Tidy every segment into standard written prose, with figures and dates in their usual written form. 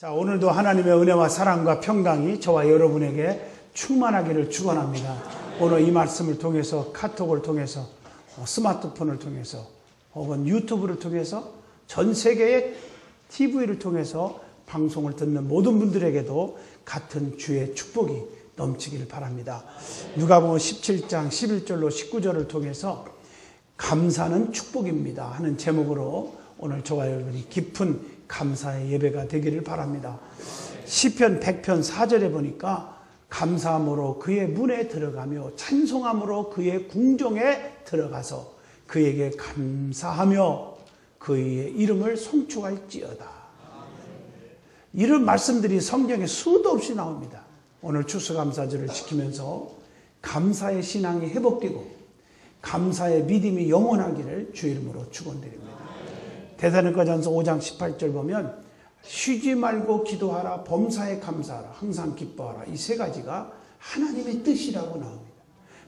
자, 오늘도 하나님의 은혜와 사랑과 평강이 저와 여러분에게 충만하기를 축원합니다. 오늘 이 말씀을 통해서 카톡을 통해서 스마트폰을 통해서 혹은 유튜브를 통해서 전 세계의 TV를 통해서 방송을 듣는 모든 분들에게도 같은 주의 축복이 넘치기를 바랍니다. 누가복음 17장 11절로 19절을 통해서 감사는 축복입니다 하는 제목으로 오늘 저와 여러분이 깊은 감사의 예배가 되기를 바랍니다. 시편 100편 4절에 보니까 감사함으로 그의 문에 들어가며 찬송함으로 그의 궁정에 들어가서 그에게 감사하며 그의 이름을 송축할지어다. 이런 말씀들이 성경에 수도 없이 나옵니다. 오늘 추수감사절을 지키면서 감사의 신앙이 회복되고 감사의 믿음이 영원하기를 주 이름으로 축원드립니다. 데살로니가전서 5장 18절 보면 쉬지 말고 기도하라, 범사에 감사하라, 항상 기뻐하라. 이 세 가지가 하나님의 뜻이라고 나옵니다.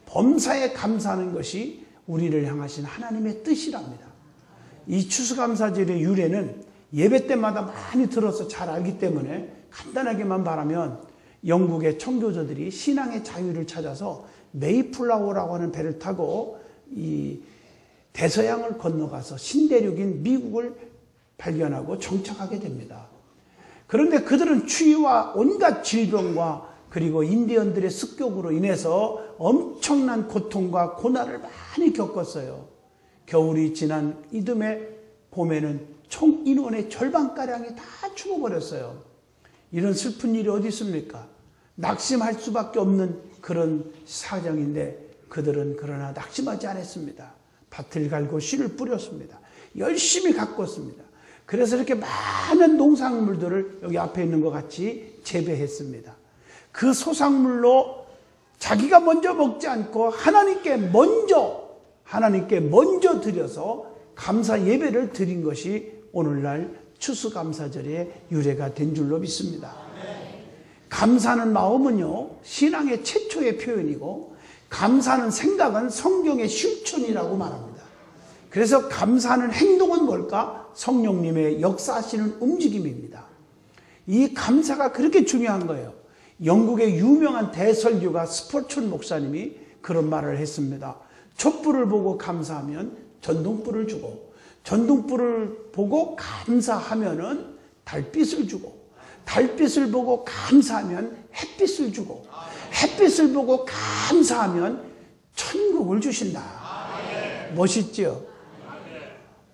범사에 감사하는 것이 우리를 향하신 하나님의 뜻이랍니다. 이 추수감사절의 유래는 예배 때마다 많이 들어서 잘 알기 때문에 간단하게만 말하면 영국의 청교도들이 신앙의 자유를 찾아서 메이플라워라고 하는 배를 타고 이 대서양을 건너가서 신대륙인 미국을 발견하고 정착하게 됩니다. 그런데 그들은 추위와 온갖 질병과 그리고 인디언들의 습격으로 인해서 엄청난 고통과 고난을 많이 겪었어요. 겨울이 지난 이듬해 봄에는 총 인원의 절반가량이 다 죽어버렸어요. 이런 슬픈 일이 어디 있습니까? 낙심할 수밖에 없는 그런 사정인데 그들은 그러나 낙심하지 않았습니다. 밭을 갈고 씨를 뿌렸습니다. 열심히 가꿨습니다. 그래서 이렇게 많은 농산물들을 여기 앞에 있는 것 같이 재배했습니다. 그 소산물로 자기가 먼저 먹지 않고 하나님께 먼저 드려서 감사 예배를 드린 것이 오늘날 추수감사절의 유래가 된 줄로 믿습니다. 감사하는 마음은요, 신앙의 최초의 표현이고 감사하는 생각은 성경의 실천이라고 말합니다. 그래서 감사하는 행동은 뭘까? 성령님의 역사하시는 움직임입니다. 이 감사가 그렇게 중요한 거예요. 영국의 유명한 대설교가 스포춘 목사님이 그런 말을 했습니다. 촛불을 보고 감사하면 전등불을 주고, 전등불을 보고 감사하면은 달빛을 주고, 달빛을 보고 감사하면 햇빛을 주고, 햇빛을 보고 감사하면 천국을 주신다. 멋있죠?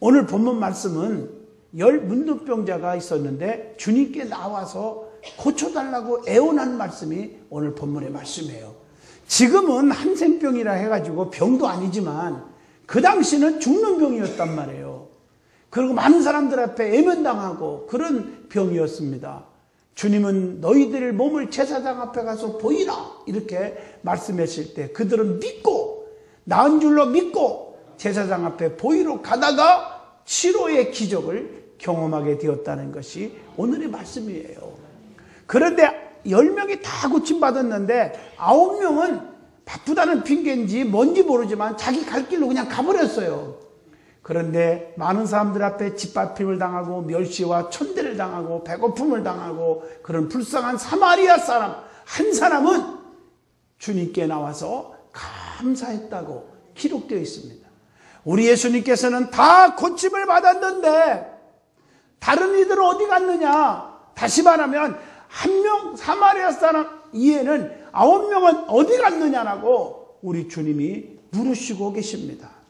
오늘 본문 말씀은 10 문둥병자가 있었는데 주님께 나와서 고쳐달라고 애원한 말씀이 오늘 본문의 말씀이에요. 지금은 한센병이라 해가지고 병도 아니지만 그 당시는 죽는 병이었단 말이에요. 그리고 많은 사람들 앞에 애면당하고 그런 병이었습니다. 주님은 너희들 몸을 제사장 앞에 가서 보이라 이렇게 말씀하실 때 그들은 믿고 나은 줄로 믿고 제사장 앞에 보이러 가다가 치료의 기적을 경험하게 되었다는 것이 오늘의 말씀이에요. 그런데 10명이 다 고침받았는데 9명은 바쁘다는 핑계인지 뭔지 모르지만 자기 갈 길로 그냥 가버렸어요. 그런데 많은 사람들 앞에 짓밟힘을 당하고 멸시와 천대를 당하고 배고픔을 당하고 그런 불쌍한 사마리아 사람 한 사람은 주님께 나와서 감사했다고 기록되어 있습니다. 우리 예수님께서는 다 고침을 받았는데 다른 이들은 어디 갔느냐? 다시 말하면 한 명 사마리아 사람 이에는 9명은 어디 갔느냐라고 우리 주님이 물으시고 계십니다.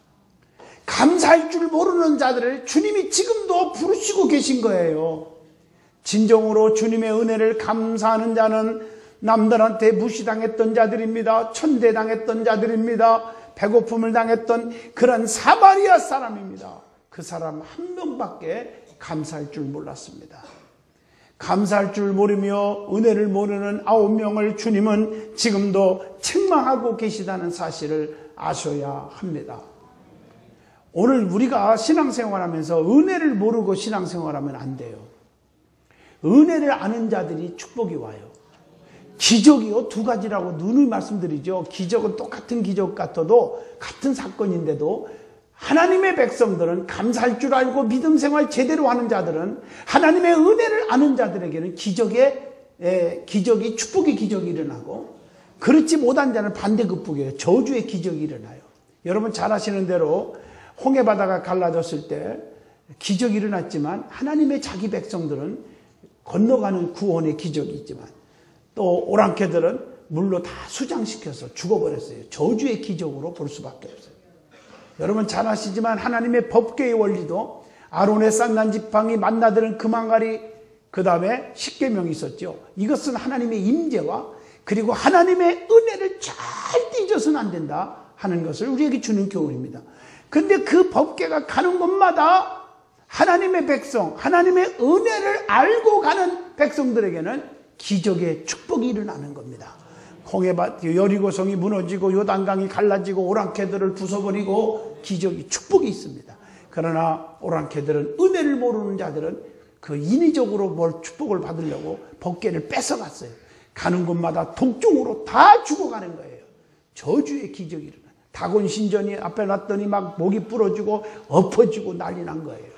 감사할 줄 모르는 자들을 주님이 지금도 부르시고 계신 거예요. 진정으로 주님의 은혜를 감사하는 자는 남들한테 무시당했던 자들입니다. 천대당했던 자들입니다. 배고픔을 당했던 그런 사마리아 사람입니다. 그 사람 한 명밖에 감사할 줄 몰랐습니다. 감사할 줄 모르며 은혜를 모르는 9명을 주님은 지금도 책망하고 계시다는 사실을 아셔야 합니다. 오늘 우리가 신앙생활하면서 은혜를 모르고 신앙생활하면 안 돼요. 은혜를 아는 자들이 축복이 와요. 기적이요, 두 가지라고 누누이 말씀드리죠. 기적은 똑같은 기적 같아도 같은 사건인데도 하나님의 백성들은 감사할 줄 알고 믿음 생활 제대로 하는 자들은 하나님의 은혜를 아는 자들에게는 기적이 축복의 기적이 일어나고 그렇지 못한 자는 반대급부예요. 저주의 기적이 일어나요. 여러분 잘 아시는 대로 홍해바다가 갈라졌을 때 기적이 일어났지만 하나님의 자기 백성들은 건너가는 구원의 기적이 있지만 또 오랑캐들은 물로 다 수장시켜서 죽어버렸어요. 저주의 기적으로 볼 수밖에 없어요. 여러분 잘 아시지만 하나님의 법궤의 원리도 아론의 쌍난 지팡이 만나들은 금항아리 그 다음에 십계명이 있었죠. 이것은 하나님의 임재와 그리고 하나님의 은혜를 절대 잊어서는 안 된다 하는 것을 우리에게 주는 교훈입니다. 근데 그 법궤가 가는 곳마다 하나님의 백성, 하나님의 은혜를 알고 가는 백성들에게는 기적의 축복이 일어나는 겁니다. 여리고성이 무너지고 요단강이 갈라지고 오랑캐들을 부숴버리고 기적이 축복이 있습니다. 그러나 오랑캐들은 은혜를 모르는 자들은 그 인위적으로 뭘 축복을 받으려고 법궤를 뺏어갔어요. 가는 곳마다 독종으로 다 죽어가는 거예요. 저주의 기적이 일어나요. 다곤 신전이 앞에 놨더니 막 목이 부러지고 엎어지고 난리 난 거예요.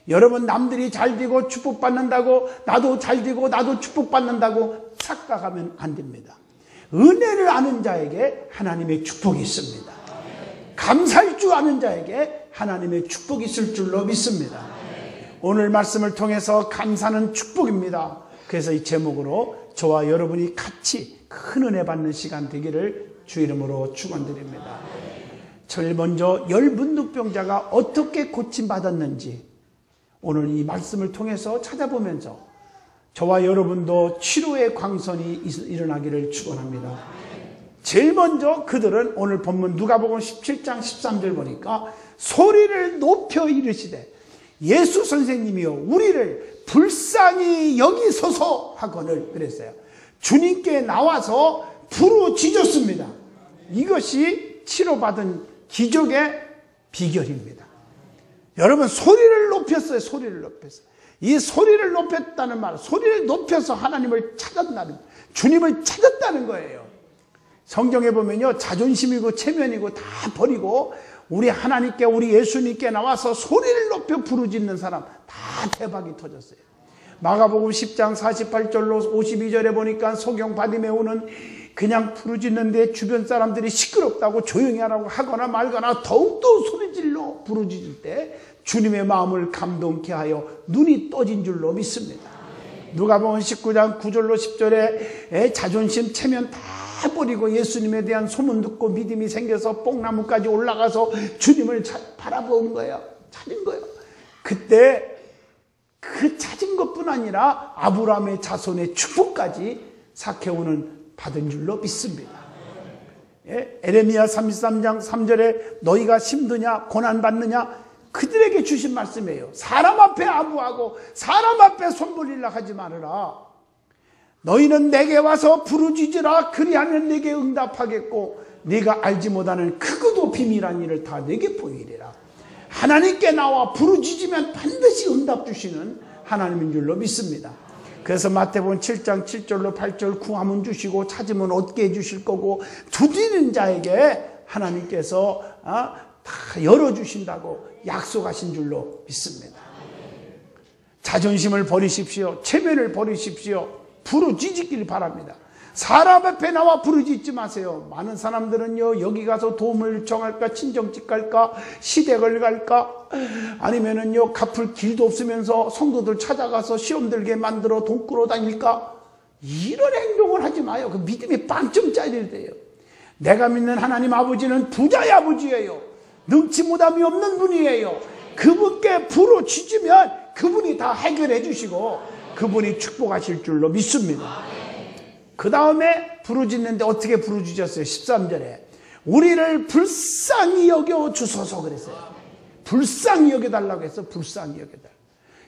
여러분 남들이 잘 되고 축복받는다고 나도 잘 되고 나도 축복받는다고 착각하면 안 됩니다. 은혜를 아는 자에게 하나님의 축복이 있습니다. 감사할 줄 아는 자에게 하나님의 축복이 있을 줄로 믿습니다. 오늘 말씀을 통해서 감사는 축복입니다. 그래서 이 제목으로 저와 여러분이 같이 큰 은혜 받는 시간 되기를 주 이름으로 축원드립니다. 제일 먼저 열문둥병자가 어떻게 고침받았는지 오늘 이 말씀을 통해서 찾아보면서 저와 여러분도 치료의 광선이 일어나기를 축원합니다. 제일 먼저 그들은 오늘 본문 누가복음 17장 13절 보니까 소리를 높여 이르시되 예수 선생님이여 우리를 불쌍히 여기소서 하거늘 그랬어요. 주님께 나와서 부르짖었습니다. 이것이 치료받은 기적의 비결입니다. 여러분 소리를 높였어요. 소리를 높였어요. 이 소리를 높였다는 말, 소리를 높여서 하나님을 찾았다는, 주님을 찾았다는 거예요. 성경에 보면요, 자존심이고 체면이고 다 버리고 우리 하나님께, 우리 예수님께 나와서 소리를 높여 부르짖는 사람 다 대박이 터졌어요. 마가복음 10장 48절로 52절에 보니까 소경 바디메오는 그냥 부르짖는데 주변 사람들이 시끄럽다고 조용히 하라고 하거나 말거나 더욱더 소리질러 부르짖을 때 주님의 마음을 감동케 하여 눈이 떠진 줄로 믿습니다. 누가복음 19장 9절로 10절에 자존심 체면 다 버리고 예수님에 대한 소문 듣고 믿음이 생겨서 뽕나무까지 올라가서 주님을 바라보는 거예요. 찾은 거예요. 그때 그 찾은 것뿐 아니라 아브라함의 자손의 축복까지 삭개오는 받은 줄로 믿습니다. 에레미야 33장 3절에 너희가 힘드냐 고난받느냐 그들에게 주신 말씀이에요. 사람 앞에 아부하고 사람 앞에 손 벌리려 하지 말아라. 너희는 내게 와서 부르짖으라. 그리하면 내게 응답하겠고 네가 알지 못하는 크고도 비밀한 일을 다 내게 보이리라. 하나님께 나와 부르짖으면 반드시 응답 주시는 하나님인 줄로 믿습니다. 그래서 마태복음 7장 7절로 8절 구하면 주시고 찾으면 얻게 해주실 거고 두드리는 자에게 하나님께서 다 열어주신다고 약속하신 줄로 믿습니다. 자존심을 버리십시오. 체면을 버리십시오. 부르짖기를 바랍니다. 사람 앞에 나와 부르짖지 마세요. 많은 사람들은요 여기 가서 도움을 요청할까 친정집 갈까 시댁을 갈까 아니면은요 갚을 길도 없으면서 성도들 찾아가서 시험 들게 만들어 돈 끌어다닐까 이런 행동을 하지 마요. 그 믿음이 빵점짜리 돼요. 내가 믿는 하나님 아버지는 부자의 아버지예요. 능치 못함이 없는 분이에요. 그분께 부르짖으면 그분이 다 해결해 주시고 그분이 축복하실 줄로 믿습니다. 그 다음에 부르짖는데 어떻게 부르짖었어요? 13절에 우리를 불쌍히 여겨 주소서 그랬어요. 불쌍히 여겨달라고 해서 불쌍히 여겨달라.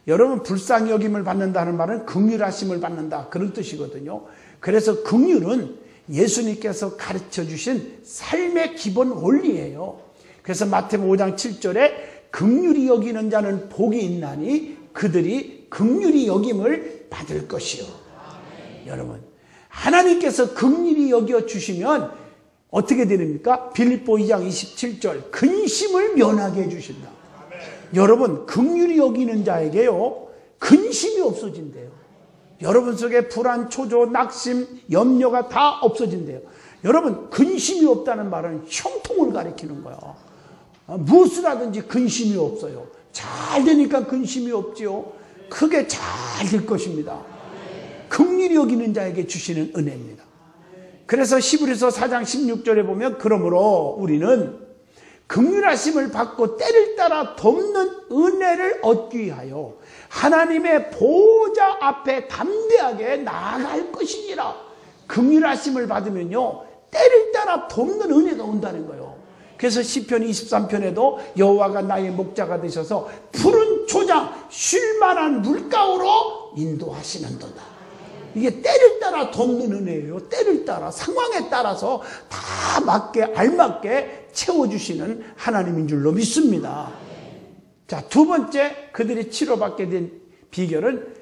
여러분 불쌍히 여김을 받는다는 말은 긍휼하심을 받는다 그런 뜻이거든요. 그래서 긍휼은 예수님께서 가르쳐 주신 삶의 기본 원리예요. 그래서 마태복음 5장 7절에 긍휼히 여기는 자는 복이 있나니 그들이 긍휼히 여김을 받을 것이요. 여러분 하나님께서 긍휼히 여겨주시면 어떻게 되립니까? 빌립보 2장 27절 근심을 면하게 해주신다. 여러분 긍휼히 여기는 자에게요 근심이 없어진대요. 여러분 속에 불안, 초조, 낙심, 염려가 다 없어진대요. 여러분 근심이 없다는 말은 형통을 가리키는 거야. 무엇을 하든지 근심이 없어요. 잘 되니까 근심이 없지요. 크게 잘 될 것입니다. 긍휼히 여기는 자에게 주시는 은혜입니다. 그래서 히브리서 4장 16절에 보면 그러므로 우리는 긍휼하심을 받고 때를 따라 돕는 은혜를 얻기 위하여 하나님의 보호자 앞에 담대하게 나아갈 것이니라. 긍휼하심을 받으면요 때를 따라 돕는 은혜가 온다는 거예요. 그래서 시편 23편에도 여호와가 나의 목자가 되셔서 푸른 초장 쉴만한 물가로 인도하시는도다. 이게 때를 따라 돕는 은혜예요. 때를 따라 상황에 따라서 다 맞게 알맞게 채워주시는 하나님인 줄로 믿습니다. 자, 두 번째 그들이 치료받게 된 비결은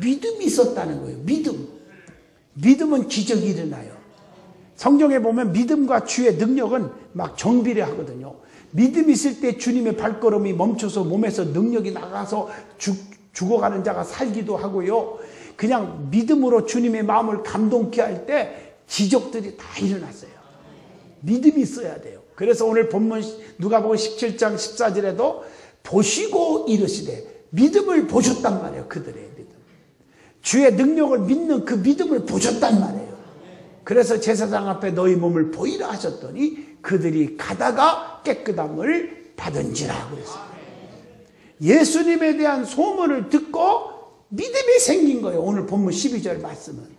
믿음이 있었다는 거예요. 믿음은 기적이 일어나요. 성경에 보면 믿음과 주의 능력은 막 정비례하거든요. 믿음이 있을 때 주님의 발걸음이 멈춰서 몸에서 능력이 나가서 죽어가는 자가 살기도 하고요. 그냥 믿음으로 주님의 마음을 감동케 할 때 기적들이 다 일어났어요. 믿음이 있어야 돼요. 그래서 오늘 본문 누가복음 17장 14절에도 보시고 이르시되 믿음을 보셨단 말이에요. 그들의 믿음. 주의 능력을 믿는 그 믿음을 보셨단 말이에요. 그래서 제사장 앞에 너희 몸을 보이라 하셨더니 그들이 가다가 깨끗함을 받은지라 그랬어요. 예수님에 대한 소문을 듣고 믿음이 생긴 거예요. 오늘 본문 12절 말씀은.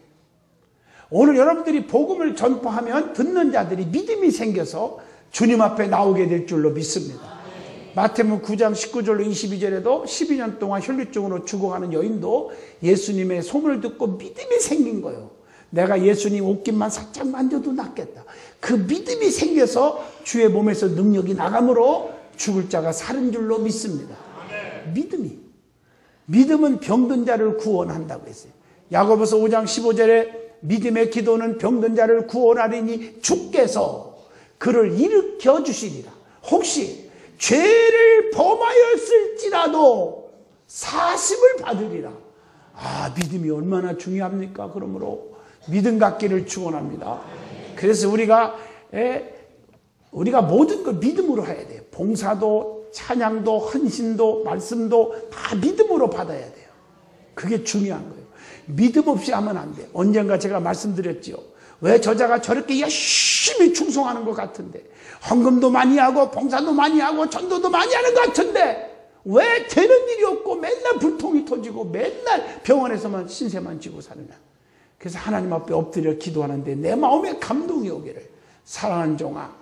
오늘 여러분들이 복음을 전파하면 듣는 자들이 믿음이 생겨서 주님 앞에 나오게 될 줄로 믿습니다. 마태복음 9장 19절로 22절에도 12년 동안 혈류증으로 죽어가는 여인도 예수님의 소문을 듣고 믿음이 생긴 거예요. 내가 예수님 옷깃만 살짝 만져도 낫겠다. 그 믿음이 생겨서 주의 몸에서 능력이 나가므로 죽을 자가 사는 줄로 믿습니다. 믿음은 병든 자를 구원한다고 했어요. 야고보서 5장 15절에 믿음의 기도는 병든 자를 구원하리니 주께서 그를 일으켜 주시리라. 혹시 죄를 범하였을지라도 사심을 받으리라. 믿음이 얼마나 중요합니까? 그러므로 믿음 갖기를 축원합니다. 그래서 우리가 모든 걸 믿음으로 해야 돼요. 봉사도 찬양도 헌신도 말씀도 다 믿음으로 받아야 돼요. 그게 중요한 거예요. 믿음 없이 하면 안 돼요. 언젠가 제가 말씀드렸지요. 왜 저자가 저렇게 열심히 충성하는 것 같은데 헌금도 많이 하고 봉사도 많이 하고 전도도 많이 하는 것 같은데 왜 되는 일이 없고 맨날 불통이 터지고 맨날 병원에서만 신세만 지고 사느냐. 그래서 하나님 앞에 엎드려 기도하는데 내 마음에 감동이 오기를 사랑하는 종아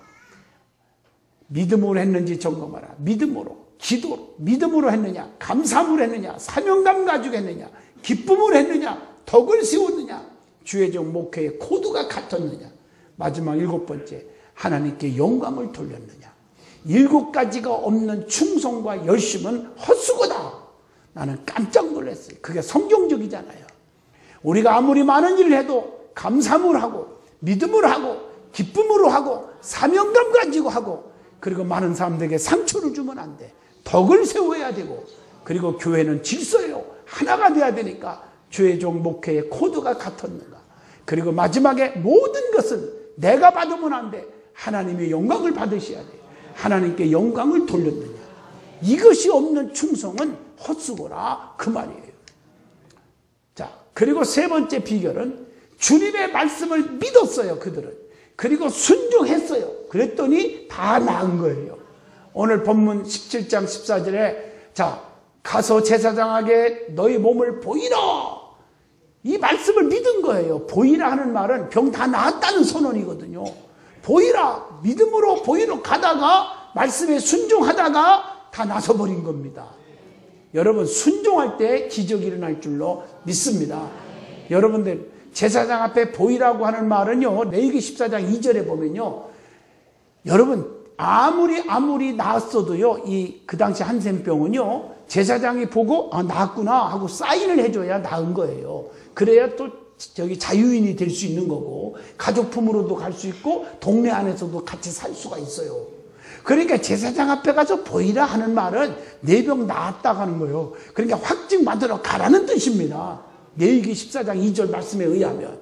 믿음으로 했는지 점검하라. 믿음으로, 기도로, 믿음으로 했느냐, 감사함으로 했느냐, 사명감 가지고 했느냐, 기쁨으로 했느냐, 덕을 세웠느냐, 주의 종 목회의 코드가 같았느냐. 마지막 7번째, 하나님께 영광을 돌렸느냐. 7가지가 없는 충성과 열심은 헛수고다. 나는 깜짝 놀랐어요. 그게 성경적이잖아요. 우리가 아무리 많은 일을 해도 감사함으로 하고 믿음으로 하고 기쁨으로 하고 사명감 가지고 하고 그리고 많은 사람들에게 상처를 주면 안 돼. 덕을 세워야 되고 그리고 교회는 질서예요. 하나가 돼야 되니까 주의 종 목회의 코드가 같았는가. 그리고 마지막에 모든 것은 내가 받으면 안 돼. 하나님의 영광을 받으셔야 돼. 하나님께 영광을 돌렸느냐. 이것이 없는 충성은 헛수고라 그 말이에요. 자, 그리고 세 번째 비결은 주님의 말씀을 믿었어요. 그들은. 그리고 순종했어요. 그랬더니 다 나은 거예요. 오늘 본문 17장 14절에 자 가서 제사장에게 너희 몸을 보이라. 이 말씀을 믿은 거예요. 보이라 하는 말은 병 다 나았다는 선언이거든요. 보이라. 믿음으로 보이러 가다가 말씀에 순종하다가 다 나서버린 겁니다. 여러분 순종할 때 기적이 일어날 줄로 믿습니다. 여러분들 제사장 앞에 보이라고 하는 말은요. 레위기 14장 2절에 보면요. 여러분 아무리 나았어도요. 그 당시 한센병은요. 제사장이 보고 나았구나 하고 사인을 해줘야 나은 거예요. 그래야 또 자유인이 될 수 있는 거고, 가족품으로도 갈 수 있고, 동네 안에서도 같이 살 수가 있어요. 그러니까 제사장 앞에 가서 보이라 하는 말은 내 병 나았다 하는 거예요. 그러니까 확증 받으러 가라는 뜻입니다. 레위기 14장 2절 말씀에 의하면.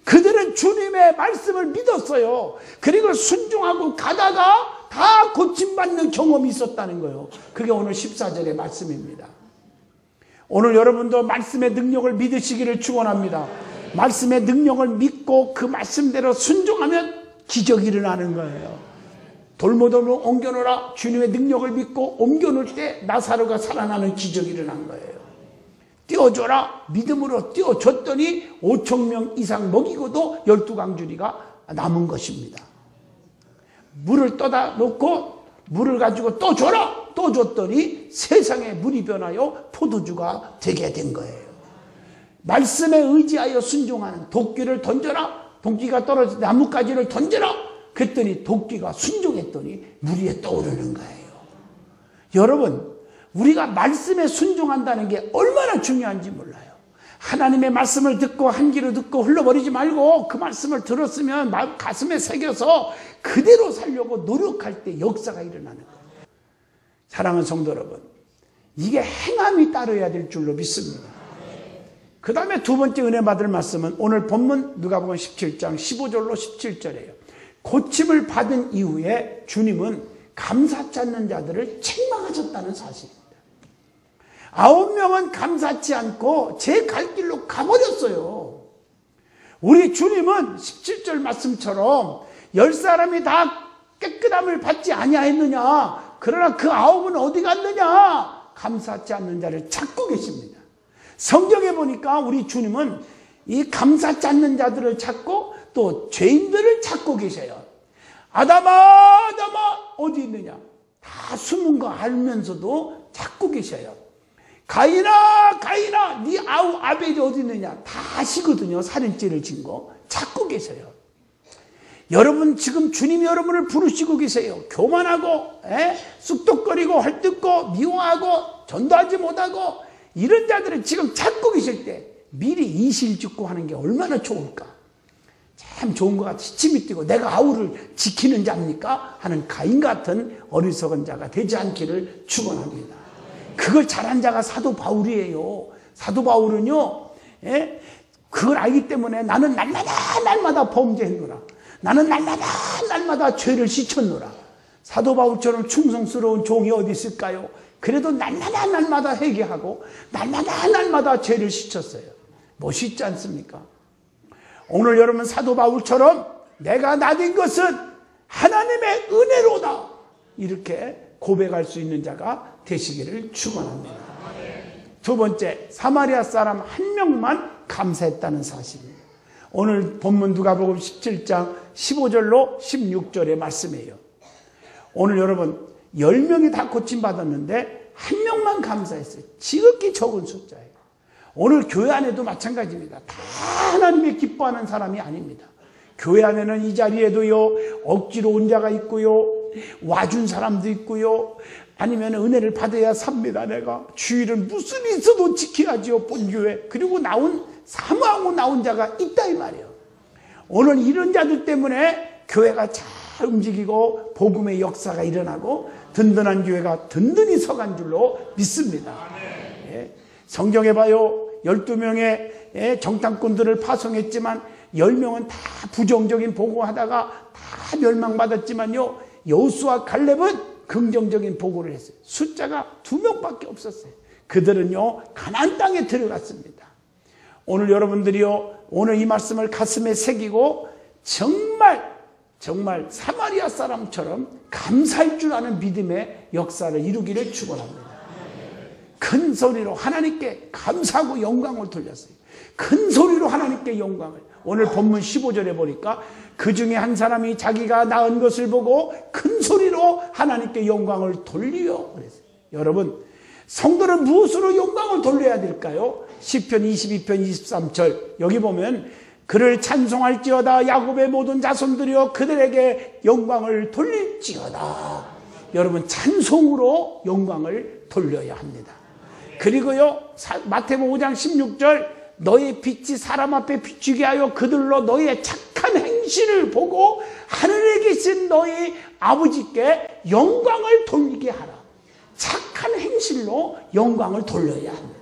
그들은 주님의 말씀을 믿었어요. 그리고 순종하고 가다가 다 고침받는 경험이 있었다는 거예요. 그게 오늘 14절의 말씀입니다. 오늘 여러분도 말씀의 능력을 믿으시기를 축원합니다. 말씀의 능력을 믿고 그 말씀대로 순종하면 기적이 일어나는 거예요. 돌무덤으로 옮겨놓으라. 주님의 능력을 믿고 옮겨놓을 때 나사로가 살아나는 기적이 일어난 거예요. 띄워줘라. 믿음으로 띄워줬더니 5,000명 이상 먹이고도 12강주리가 남은 것입니다. 물을 떠다 놓고 물을 가지고 또 줘라. 또 줬더니 세상에 물이 변하여 포도주가 되게 된 거예요. 말씀에 의지하여 순종하는 도끼를 던져라. 도끼가 떨어져 나뭇가지를 던져라. 그랬더니 도끼가 순종했더니 물 위에 떠오르는 거예요. 여러분, 우리가 말씀에 순종한다는 게 얼마나 중요한지 몰라요. 하나님의 말씀을 듣고 한 귀로 듣고 흘러버리지 말고 그 말씀을 들었으면 가슴에 새겨서 그대로 살려고 노력할 때 역사가 일어나는 거예요. 사랑하는 성도 여러분, 이게 행함이 따라야 될 줄로 믿습니다. 그 다음에 두 번째 은혜 받을 말씀은 오늘 본문 누가복음 17장 15절로 17절이에요. 고침을 받은 이후에 주님은 감사치 않는 자들을 책망하셨다는 사실입니다. 9명은 감사치 않고 제 갈 길로 가버렸어요. 우리 주님은 17절 말씀처럼 10사람이 다 깨끗함을 받지 아니하였느냐. 그러나 그 9은 어디 갔느냐. 감사치 않는 자를 찾고 계십니다. 성경에 보니까 우리 주님은 이 감사치 않는 자들을 찾고 또 죄인들을 찾고 계셔요. 아담아, 아담아, 어디 있느냐? 다 숨은 거 알면서도 찾고 계셔요. 가인아, 가인아, 네 아우 아벨이 어디 있느냐? 다 아시거든요. 살인죄를 진 거 찾고 계셔요. 여러분, 지금 주님이 여러분을 부르시고 계세요. 교만하고 쑥덕거리고 헐뜯고 미워하고 전도하지 못하고 이런 자들은 지금 찾고 계실 때 미리 이실직고 하는 게 얼마나 좋을까? 참 좋은 것 같이 침이 뛰고 내가 아우를 지키는 자입니까? 하는 가인 같은 어리석은 자가 되지 않기를 축원합니다. 그걸 잘한 자가 사도 바울이에요. 사도 바울은요, 그걸 알기 때문에 나는 날마다 범죄했노라. 나는 날마다 죄를 씻쳤노라. 사도 바울처럼 충성스러운 종이 어디 있을까요? 그래도 날마다 회개하고 날마다 죄를 씻쳤어요. 멋있지 않습니까? 오늘 여러분 사도 바울처럼 내가 나된 것은 하나님의 은혜로다. 이렇게 고백할 수 있는 자가 되시기를 축원합니다. 두 번째, 사마리아 사람 한 명만 감사했다는 사실입니다. 오늘 본문 누가복음 17장 15절로 16절의 말씀이에요. 오늘 여러분 10명이 다 고침받았는데 한 명만 감사했어요. 지극히 적은 숫자예요. 오늘 교회 안에도 마찬가지입니다. 다 하나님의 기뻐하는 사람이 아닙니다. 교회 안에는 이 자리에도요, 억지로 온 자가 있고요, 와준 사람도 있고요, 아니면 은혜를 받아야 삽니다. 내가 주일은 무슨 있어도 지켜야지요, 본교회. 그리고 사모하고 나온 자가 있다 이 말이에요. 오늘 이런 자들 때문에 교회가 잘 움직이고 복음의 역사가 일어나고 든든한 교회가 든든히 서간 줄로 믿습니다. 성경에 봐요. 12명의 정탐꾼들을 파송했지만 10명은 다 부정적인 보고하다가 다 멸망받았지만요, 여호수아 갈렙은 긍정적인 보고를 했어요. 숫자가 2명밖에 없었어요. 그들은요 가나안 땅에 들어갔습니다. 오늘 여러분들이요, 오늘 이 말씀을 가슴에 새기고 정말 사마리아 사람처럼 감사할 줄 아는 믿음의 역사를 이루기를 축원합니다. 큰 소리로 하나님께 감사하고 영광을 돌렸어요. 큰 소리로 하나님께 영광을. 오늘 본문 15절에 보니까 그 중에 한 사람이 자기가 낳은 것을 보고 큰 소리로 하나님께 영광을 돌리요 그랬어요. 여러분, 성도는 무엇으로 영광을 돌려야 될까요? 시편 22편 23절 여기 보면 그를 찬송할지어다 야곱의 모든 자손들이여 그들에게 영광을 돌릴지어다. 여러분, 찬송으로 영광을 돌려야 합니다. 그리고요, 마태복음 5장 16절 너의 빛이 사람 앞에 비추게 하여 그들로 너의 착한 행실을 보고 하늘에 계신 너희 아버지께 영광을 돌리게 하라. 착한 행실로 영광을 돌려야 합니다.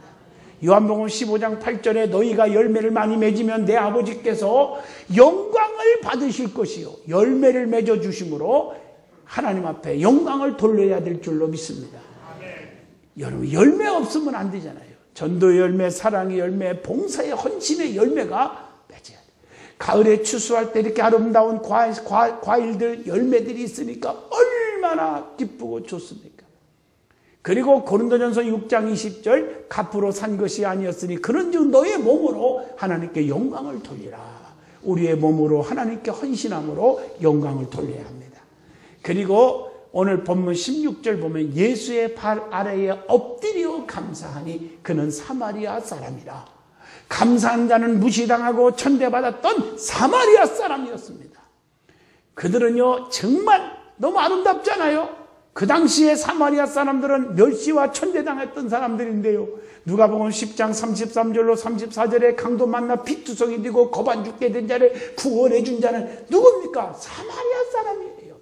요한복음 15장 8절에 너희가 열매를 많이 맺으면 내 아버지께서 영광을 받으실 것이요 열매를 맺어 주심으로 하나님 앞에 영광을 돌려야 될 줄로 믿습니다. 여러분, 열매 없으면 안 되잖아요. 전도의 열매, 사랑의 열매, 봉사의 헌신의 열매가 맺어야 돼요. 가을에 추수할 때 이렇게 아름다운 과일들, 열매들이 있으니까 얼마나 기쁘고 좋습니까? 그리고 고린도전서 6장 20절 값으로 산 것이 아니었으니 그런즉 너의 몸으로 하나님께 영광을 돌리라. 우리의 몸으로 하나님께 헌신함으로 영광을 돌려야 합니다. 그리고 오늘 본문 16절 보면 예수의 발 아래에 엎드려 감사하니 그는 사마리아 사람이라. 감사한 자는 무시당하고 천대받았던 사마리아 사람이었습니다. 그들은요 정말 너무 아름답잖아요. 그 당시에 사마리아 사람들은 멸시와 천대당했던 사람들인데요. 누가복음 10장 33절로 34절에 강도 만나 피투성이 되고 거반 죽게 된 자를 구원해 준 자는 누굽니까? 사마리아 사람이에요.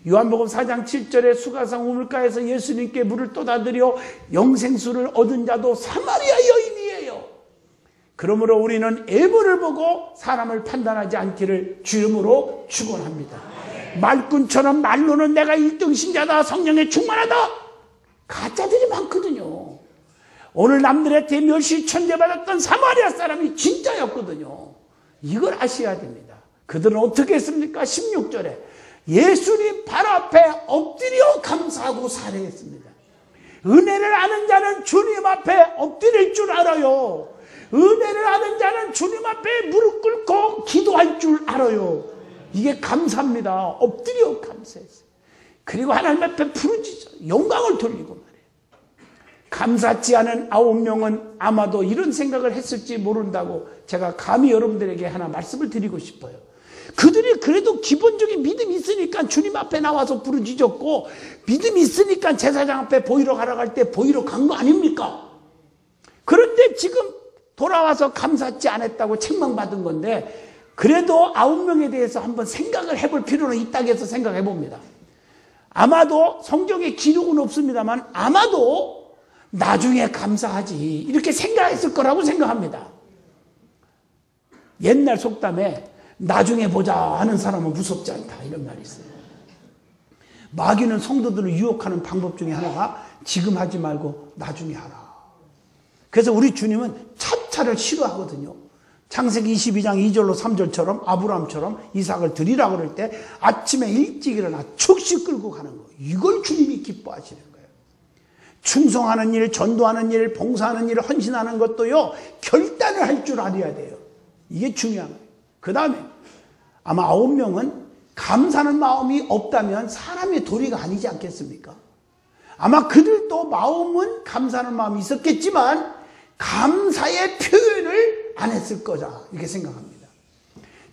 요한복음 4장 7절에 수가성 우물가에서 예수님께 물을 떠다드려 영생수를 얻은 자도 사마리아 여인이에요. 그러므로 우리는 애벌을 보고 사람을 판단하지 않기를 주름으로 축원합니다. 말꾼처럼 말로는 내가 1등 신자다, 성령에 충만하다, 가짜들이 많거든요. 오늘 남들한테 멸시 천대받았던 사마리아 사람이 진짜였거든요. 이걸 아셔야 됩니다. 그들은 어떻게 했습니까? 16절에 예수님 발 앞에 엎드려 감사하고 살해했습니다. 은혜를 아는 자는 주님 앞에 엎드릴 줄 알아요. 은혜를 아는 자는 주님 앞에 무릎 꿇고 기도할 줄 알아요. 이게 감사입니다. 엎드려 감사했어요. 그리고 하나님 앞에 부르짖어 영광을 돌리고 말해요. 감사치 않은 9명은 아마도 이런 생각을 했을지 모른다고 제가 감히 여러분들에게 하나 말씀을 드리고 싶어요. 그들이 그래도 기본적인 믿음이 있으니까 주님 앞에 나와서 부르짖었고, 믿음이 있으니까 제사장 앞에 보이러 가라고 할 때 보이러 간 거 아닙니까? 그런데 지금 돌아와서 감사치 않았다고 책망받은 건데, 그래도 9명에 대해서 한번 생각을 해볼 필요는 있다고 해서 생각해 봅니다. 아마도 성경에 기록은 없습니다만 아마도 나중에 감사하지 이렇게 생각했을 거라고 생각합니다. 옛날 속담에 나중에 보자 하는 사람은 무섭지 않다 이런 말이 있어요. 마귀는 성도들을 유혹하는 방법 중에 하나가 지금 하지 말고 나중에 하라. 그래서 우리 주님은 차차를 싫어하거든요. 창세기 22장 2절로 3절처럼 아브라함처럼 이삭을 드리라고 그럴 때 아침에 일찍 일어나 즉시 끌고 가는 거예요. 이걸 주님이 기뻐하시는 거예요. 충성하는 일, 전도하는 일, 봉사하는 일, 헌신하는 것도요 결단을 할 줄 알아야 돼요. 이게 중요한 거예요. 그 다음에 아마 9명은 감사하는 마음이 없다면 사람의 도리가 아니지 않겠습니까? 아마 그들도 마음은 감사하는 마음이 있었겠지만 감사의 표현을 안 했을 거다 이렇게 생각합니다.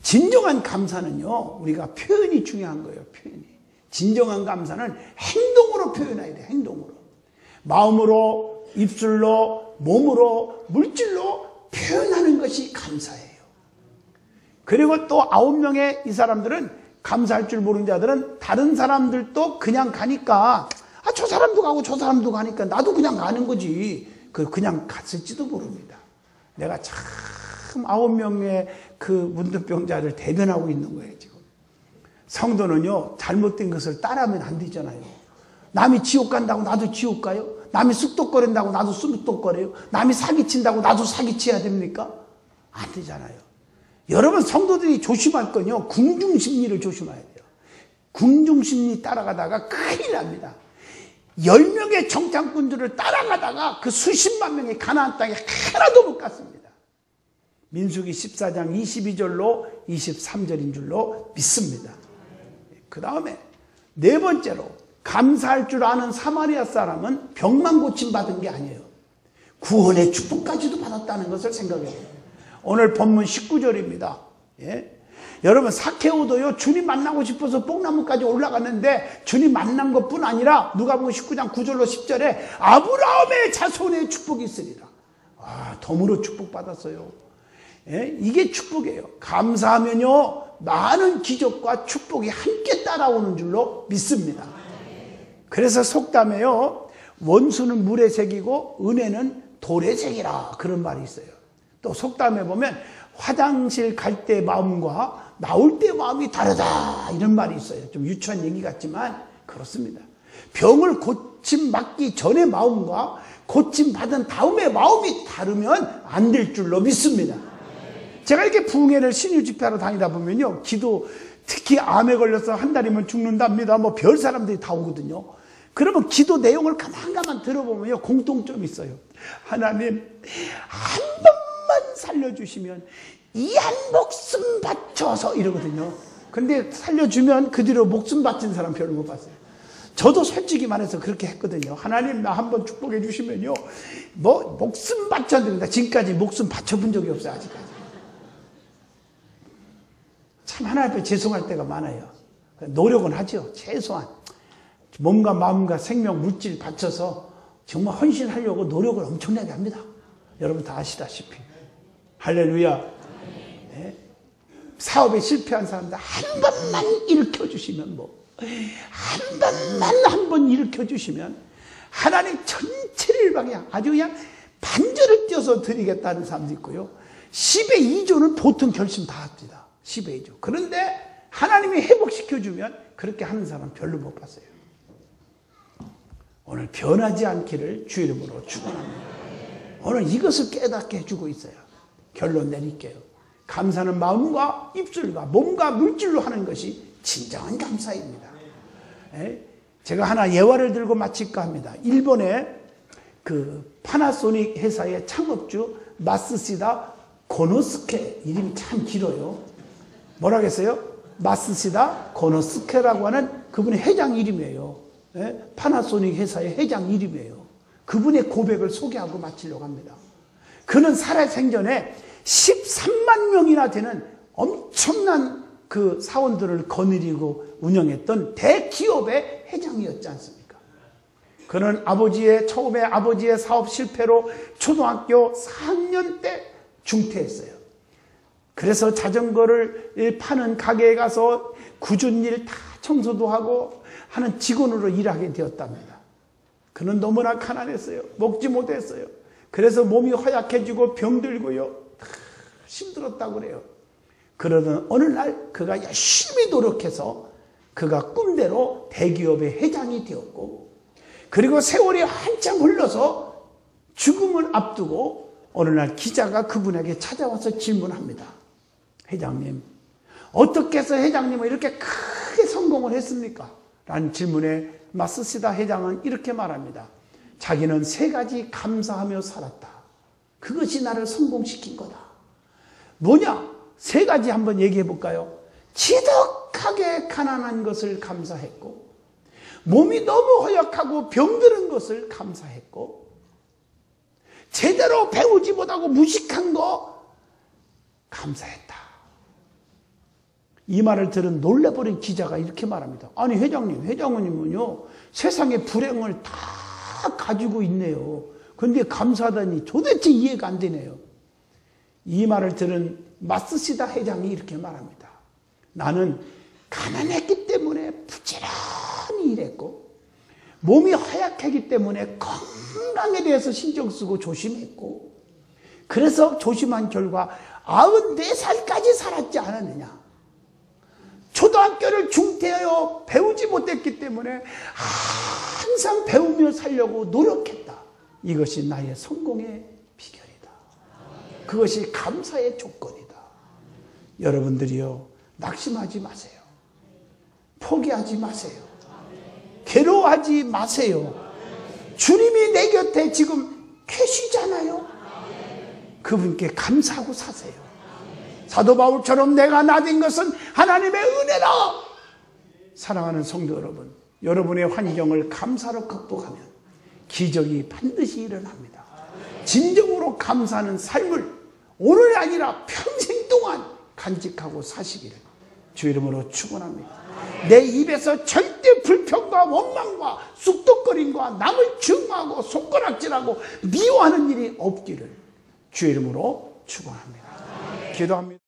진정한 감사는요 우리가 표현이 중요한 거예요. 표현이. 진정한 감사는 행동으로 표현해야 돼요. 행동으로. 마음으로, 입술로, 몸으로, 물질로 표현하는 것이 감사예요. 그리고 또 9명의 이 사람들은 감사할 줄 모르는 자들은 다른 사람들도 그냥 가니까 저 사람도 가고 저 사람도 가니까 나도 그냥 가는 거지. 그냥 갔을지도 모릅니다. 내가 참 9명의 그 문둥병자를 대변하고 있는 거예요, 지금. 성도는요, 잘못된 것을 따라하면 안 되잖아요. 남이 지옥 간다고 나도 지옥 가요? 남이 쑥덕거린다고 나도 쑥덕거려요? 남이 사기친다고 나도 사기쳐야 됩니까? 안 되잖아요. 여러분, 성도들이 조심할 건요, 궁중심리를 조심해야 돼요. 궁중심리 따라가다가 큰일 납니다. 10명의 정탐꾼들을 따라가다가 그 수십만 명의 가나안 땅에 하나도 못 갔습니다. 민수기 14장 22절로 23절인 줄로 믿습니다. 그 다음에 네 번째로 감사할 줄 아는 사마리아 사람은 병만 고침받은 게 아니에요. 구원의 축복까지도 받았다는 것을 생각해요. 오늘 본문 19절입니다. 예? 여러분, 사케오도요 주님 만나고 싶어서 뽕나무까지 올라갔는데 주님 만난 것뿐 아니라 누가복음 19장 9절로 10절에 아브라함의 자손의 축복이 있으리라. 덤으로 축복받았어요. 예? 이게 축복이에요. 감사하면요, 많은 기적과 축복이 함께 따라오는 줄로 믿습니다. 그래서 속담에요, 원수는 물에 새기고 은혜는 돌에 새기라, 그런 말이 있어요. 또 속담에 보면 화장실 갈 때 마음과 나올 때 마음이 다르다, 이런 말이 있어요. 좀 유치한 얘기 같지만 그렇습니다. 병을 고침 받기 전에 마음과 고침 받은 다음에 마음이 다르면 안 될 줄로 믿습니다. 제가 이렇게 부흥회를 신유 집회하러 다니다 보면요, 기도, 특히 암에 걸려서 한 달이면 죽는답니다. 뭐 별 사람들이 다 오거든요. 그러면 기도 내용을 가만 들어보면요, 공통점이 있어요. 하나님, 한 번만 살려주시면 이 한 목숨 바쳐서, 이러거든요. 근데 살려주면 그 뒤로 목숨 바친 사람 별로 못 봤어요. 저도 솔직히 말해서 그렇게 했거든요. 하나님, 나 한 번 축복해 주시면요, 뭐 목숨 바쳐야 됩니다. 지금까지 목숨 바쳐본 적이 없어요, 아직까지. 참 하나님 앞에 죄송할 때가 많아요. 노력은 하죠. 최소한 몸과 마음과 생명, 물질 바쳐서 정말 헌신하려고 노력을 엄청나게 합니다. 여러분 다 아시다시피. 할렐루야. 네. 사업에 실패한 사람들 한 번만 일으켜주시면, 한 번 일으켜주시면 하나님 전체를 그냥 아주 그냥 반절을 띄어서 드리겠다는 사람도 있고요. 10의 2조는 보통 결심 다 합니다. 10의 2조. 그런데 하나님이 회복시켜주면 그렇게 하는 사람 별로 못 봤어요. 오늘 변하지 않기를 주 이름으로 축원합니다. 오늘 이것을 깨닫게 해주고 있어요. 결론 내릴게요. 감사는 마음과 입술과 몸과 물질로 하는 것이 진정한 감사입니다. 제가 하나 예화를 들고 마칠까 합니다. 일본의 그 파나소닉 회사의 창업주 마쓰시다 고노스케, 이름이 참 길어요. 뭐라겠어요? 마쓰시다 고노스케라고 하는 그분의 회장 이름이에요. 파나소닉 회사의 회장 이름이에요. 그분의 고백을 소개하고 마치려고 합니다. 그는 살아생전에 13만 명이나 되는 엄청난 그 사원들을 거느리고 운영했던 대기업의 회장이었지 않습니까? 그는 처음에 아버지의 사업 실패로 초등학교 4학년 때 중퇴했어요. 그래서 자전거를 파는 가게에 가서 굳은 일 다 청소도 하고 하는 직원으로 일하게 되었답니다. 그는 너무나 가난했어요. 먹지 못했어요. 그래서 몸이 허약해지고 병들고요. 힘들었다고 그래요. 그러던 어느 날 그가 열심히 노력해서 그가 꿈대로 대기업의 회장이 되었고, 그리고 세월이 한참 흘러서 죽음을 앞두고 어느 날 기자가 그분에게 찾아와서 질문합니다. 회장님, 어떻게 해서 회장님은 이렇게 크게 성공을 했습니까? 라는 질문에 마쓰시다 회장은 이렇게 말합니다. 자기는 3가지 감사하며 살았다. 그것이 나를 성공시킨 거다. 뭐냐? 3가지 한번 얘기해 볼까요? 지독하게 가난한 것을 감사했고, 몸이 너무 허약하고 병드는 것을 감사했고, 제대로 배우지 못하고 무식한 거 감사했다. 이 말을 들은 놀래버린 기자가 이렇게 말합니다. 아니 회장님, 회장님은요 세상의 불행을 다 가지고 있네요. 그런데 감사하다니 도대체 이해가 안 되네요. 이 말을 들은 마쓰시다 회장이 이렇게 말합니다. 나는 가난했기 때문에 부지런히 일했고, 몸이 허약하기 때문에 건강에 대해서 신경 쓰고 조심했고, 그래서 조심한 결과 94살까지 살았지 않았느냐. 초등학교를 중퇴하여 배우지 못했기 때문에 항상 배우며 살려고 노력했다. 이것이 나의 성공의 비결이다. 그것이 감사의 조건이다. 여러분들이요, 낙심하지 마세요. 포기하지 마세요. 괴로워하지 마세요. 주님이 내 곁에 지금 계시잖아요. 그분께 감사하고 사세요. 사도 바울처럼 내가 나된 것은 하나님의 은혜라. 사랑하는 성도 여러분, 여러분의 환경을 감사로 극복하면 기적이 반드시 일어납니다. 진정으로 감사하는 삶을 오늘이 아니라 평생 동안 간직하고 사시기를 주 이름으로 축원합니다. 내 입에서 절대 불평과 원망과 쑥덕거림과 남을 증오하고 손가락질하고 미워하는 일이 없기를 주의 이름으로 축원합니다. 기도합니다.